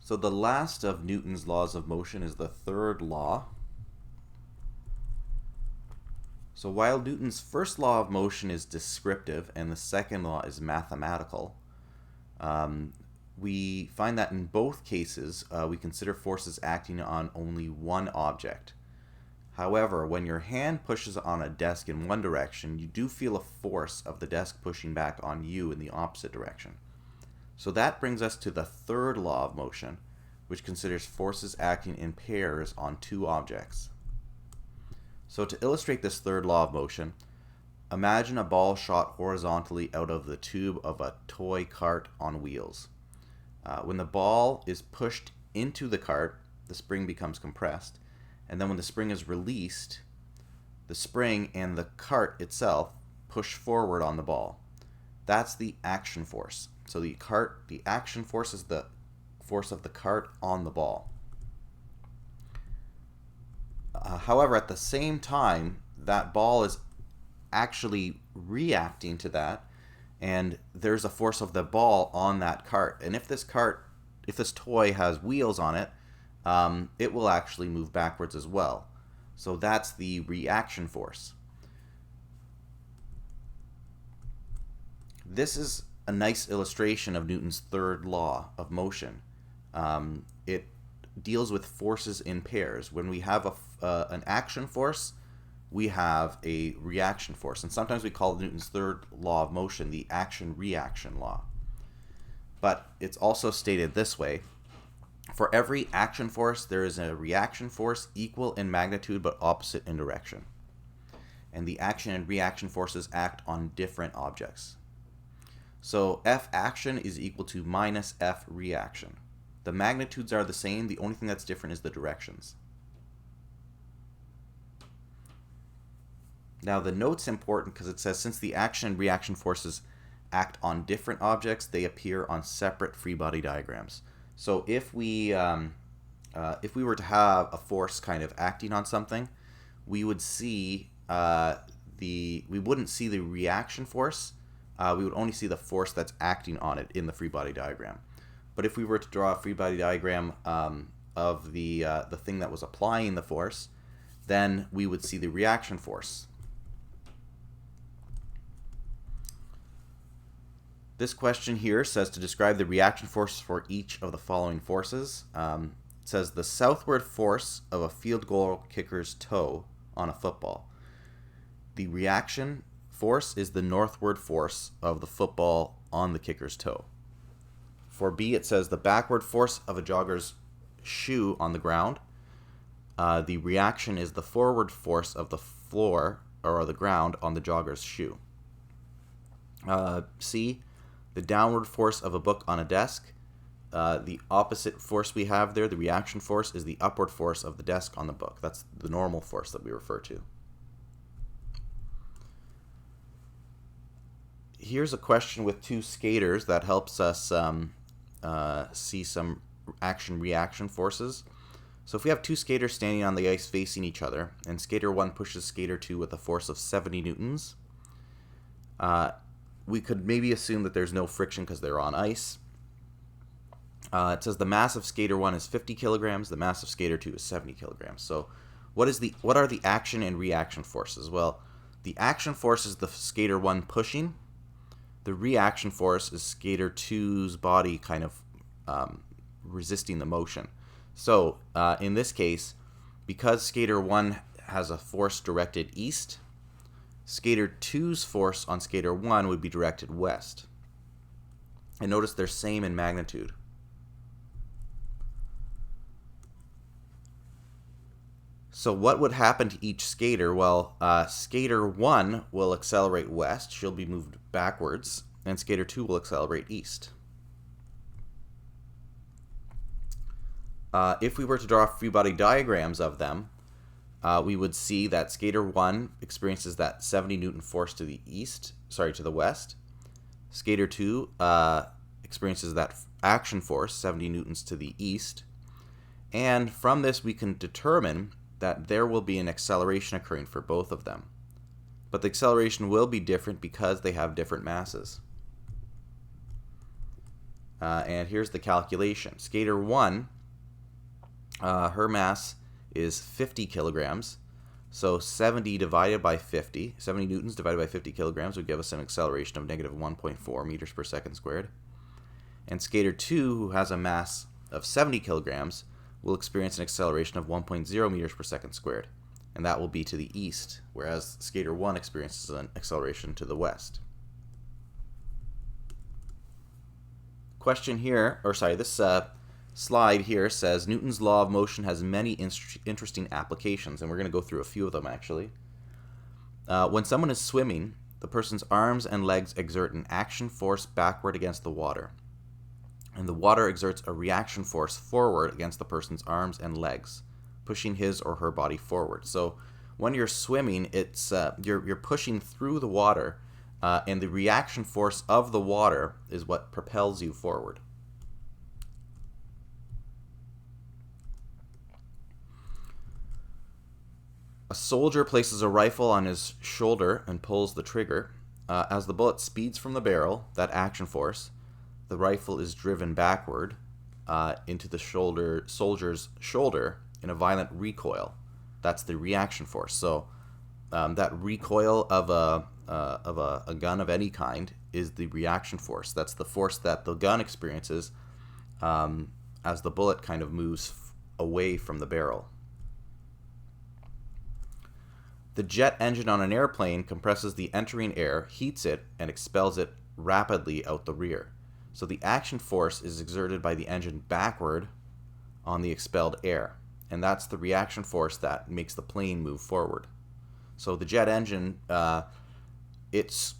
So the last of Newton's laws of motion is the third law. So while Newton's first law of motion is descriptive and the second law is mathematical, we find that in both cases we consider forces acting on only one object. However, when your hand pushes on a desk in one direction, you do feel a force of the desk pushing back on you in the opposite direction. So that brings us to the third law of motion, which considers forces acting in pairs on two objects. So to illustrate this third law of motion, imagine a ball shot horizontally out of the tube of a toy cart on wheels. When the ball is pushed into the cart, the spring becomes compressed, and then when the spring is released, the spring and the cart itself push forward on the ball. That's the action force. So the action force is the force of the cart on the ball. However, at the same time, that ball is actually reacting to that, and there's a force of the ball on that cart. And if this toy has wheels on it, it will actually move backwards as well. So that's the reaction force. This is a nice illustration of Newton's third law of motion. It deals with forces in pairs. When we have an action force, we have a reaction force. And sometimes we call Newton's third law of motion the action-reaction law. But it's also stated this way. For every action force, there is a reaction force equal in magnitude but opposite in direction. And the action and reaction forces act on different objects. So F action is equal to minus F reaction. The magnitudes are the same, the only thing that's different is the directions. Now the note's important because it says since the action and reaction forces act on different objects, they appear on separate free body diagrams. So if we were to have a force kind of acting on something, we would see we wouldn't see the reaction force. We would only see the force that's acting on it in the free body diagram. But if we were to draw a free body diagram of the thing that was applying the force, then we would see the reaction force. This question here says to describe the reaction force for each of the following forces. It says the southward force of a field goal kicker's toe on a football. The reaction force is the northward force of the football on the kicker's toe. For B, it says the backward force of a jogger's shoe on the ground. The reaction is the forward force of the floor or the ground on the jogger's shoe. C, the downward force of a book on a desk. The opposite force we have there, the reaction force, is the upward force of the desk on the book. That's the normal force that we refer to. Here's a question with two skaters that helps us see some action-reaction forces. So if we have two skaters standing on the ice facing each other, and skater 1 pushes skater 2 with a force of 70 newtons, we could maybe assume that there's no friction because they're on ice. It says the mass of skater 1 is 50 kilograms, the mass of skater 2 is 70 kilograms. So what are the action and reaction forces? Well, the action force is the skater 1 pushing. The reaction force is skater 2's body kind of resisting the motion. So in this case, because skater 1 has a force directed east, skater 2's force on skater 1 would be directed west. And notice they're same in magnitude. So what would happen to each skater? Well, skater 1 will accelerate west. She'll be moved backwards. And skater 2 will accelerate east. If we were to draw free body diagrams of them, we would see that skater 1 experiences that 70 Newton force to the west. Skater 2 experiences that action force, 70 newtons to the east. And from this we can determine that there will be an acceleration occurring for both of them. But the acceleration will be different because they have different masses. And here's the calculation. Skater 1, her mass is 50 kilograms. So 70 divided by 50, 70 newtons divided by 50 kilograms would give us an acceleration of negative 1.4 meters per second squared. And skater 2, who has a mass of 70 kilograms, will experience an acceleration of 1.0 meters per second squared. And that will be to the east, whereas skater 1 experiences an acceleration to the west. Question here, this slide here says Newton's law of motion has many interesting applications, and we're going to go through a few of them actually. When someone is swimming, the person's arms and legs exert an action force backward against the water, and the water exerts a reaction force forward against the person's arms and legs, pushing his or her body forward. So when you're swimming, it's you're pushing through the water, and the reaction force of the water is what propels you forward. A soldier places a rifle on his shoulder and pulls the trigger. As the bullet speeds from the barrel, that action force, the rifle is driven backward into the soldier's shoulder in a violent recoil. That's the reaction force. So that recoil of a gun of any kind is the reaction force. That's the force that the gun experiences as the bullet kind of moves away from the barrel. The jet engine on an airplane compresses the entering air, heats it, and expels it rapidly out the rear. So the action force is exerted by the engine backward on the expelled air, and that's the reaction force that makes the plane move forward. So the jet engine, it's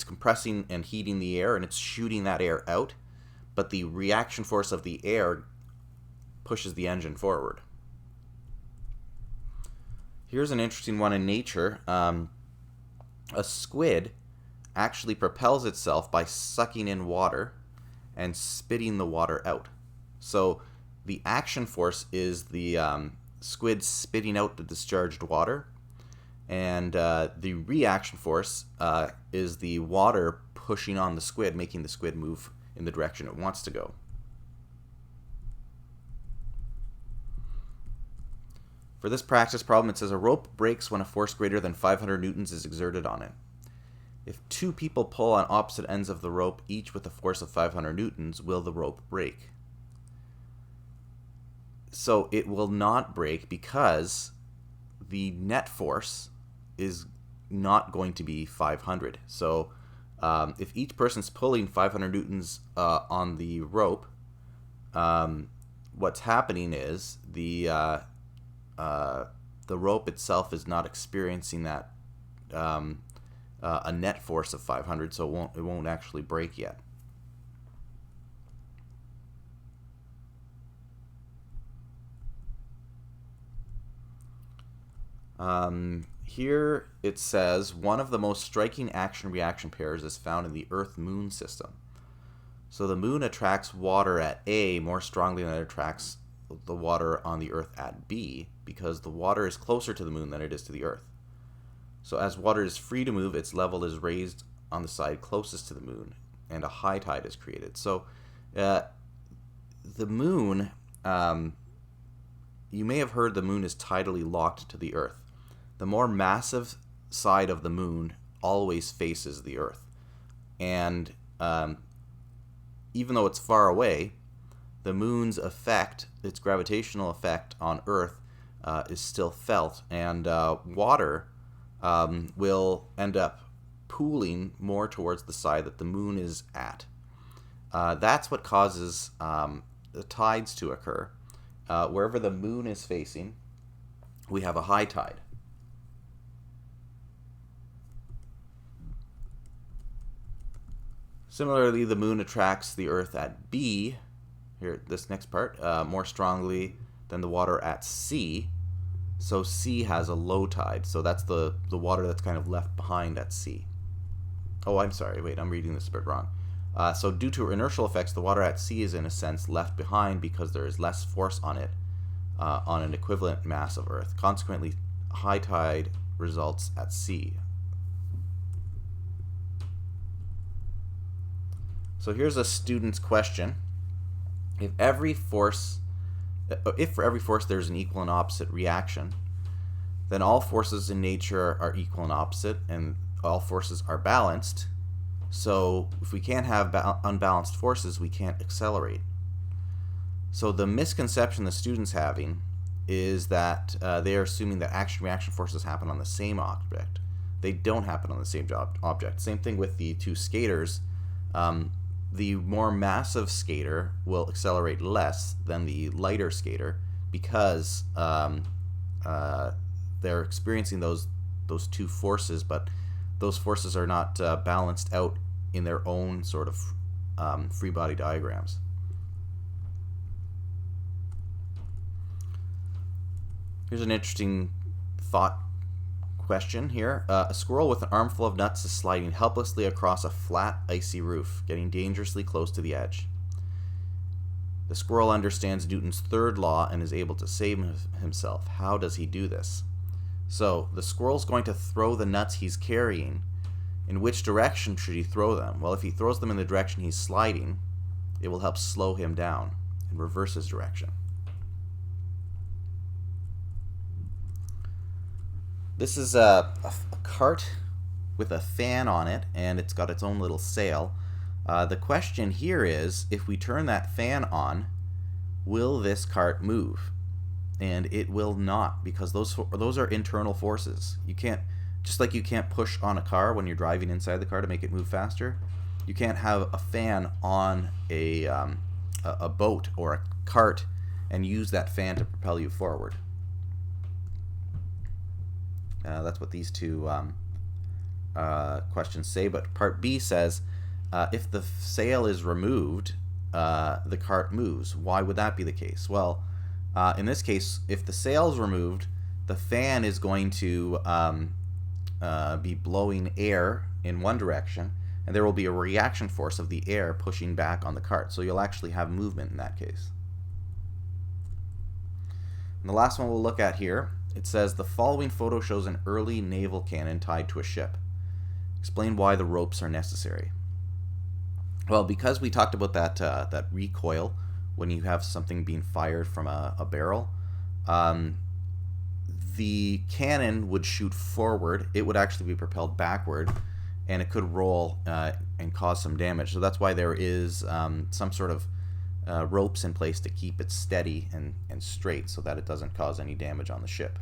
compressing and heating the air, and it's shooting that air out, but the reaction force of the air pushes the engine forward. Here's an interesting one in nature. A squid actually propels itself by sucking in water and spitting the water out. So the action force is the squid spitting out the discharged water, and the reaction force is the water pushing on the squid, making the squid move in the direction it wants to go. For this practice problem, it says a rope breaks when a force greater than 500 newtons is exerted on it. If two people pull on opposite ends of the rope, each with a force of 500 newtons, will the rope break? So it will not break because the net force is not going to be 500. So if each person's pulling 500 newtons on the rope, what's happening is the rope itself is not experiencing that a net force of 500, so it won't actually break yet. Here it says one of the most striking action-reaction pairs is found in the Earth-Moon system. So the Moon attracts water at A more strongly than it attracts the water on the Earth at B, because the water is closer to the Moon than it is to the Earth. So as water is free to move, its level is raised on the side closest to the Moon, and a high tide is created. So the Moon, you may have heard the Moon is tidally locked to the Earth. The more massive side of the Moon always faces the Earth. And even though it's far away, the Moon's effect, its gravitational effect on Earth, is still felt, and water will end up pooling more towards the side that the Moon is at. That's what causes the tides to occur. Wherever the Moon is facing, we have a high tide. Similarly, the Moon attracts the Earth at B, here, this next part, more strongly than the water at C. So C has a low tide. So that's the water that's kind of left behind at C. Oh, I'm sorry. Wait, I'm reading this a bit wrong. So due to inertial effects, the water at C is in a sense left behind because there is less force on it on an equivalent mass of Earth. Consequently, high tide results at C. So here's a student's question. If for every force there's an equal and opposite reaction, then all forces in nature are equal and opposite, and all forces are balanced. So if we can't have unbalanced forces, we can't accelerate. So the misconception the student's having is that they are assuming that action-reaction forces happen on the same object. They don't happen on the same object. Same thing with the two skaters. The more massive skater will accelerate less than the lighter skater because they're experiencing those two forces, but those forces are not balanced out in their own sort of free body diagrams. Here's an interesting thought question here. A squirrel with an armful of nuts is sliding helplessly across a flat, icy roof, getting dangerously close to the edge. The squirrel understands Newton's third law and is able to save himself. How does he do this? So the squirrel's going to throw the nuts he's carrying. In which direction should he throw them? Well, if he throws them in the direction he's sliding, it will help slow him down and reverse his direction. This is a cart with a fan on it, and it's got its own little sail. The question here is, if we turn that fan on, will this cart move? And it will not, because those are internal forces. You can't, just like you can't push on a car when you're driving inside the car to make it move faster, you can't have a fan on a boat or a cart and use that fan to propel you forward. That's what these two questions say. But part B says, if the sail is removed, the cart moves. Why would that be the case? Well, in this case, if the sail is removed, the fan is going to be blowing air in one direction, and there will be a reaction force of the air pushing back on the cart. So you'll actually have movement in that case. And the last one we'll look at here, it says, the following photo shows an early naval cannon tied to a ship. Explain why the ropes are necessary. Well, because we talked about that recoil when you have something being fired from a barrel, the cannon would shoot forward. It would actually be propelled backward, and it could roll and cause some damage. So that's why there is some sort of ropes in place to keep it steady and straight so that it doesn't cause any damage on the ship.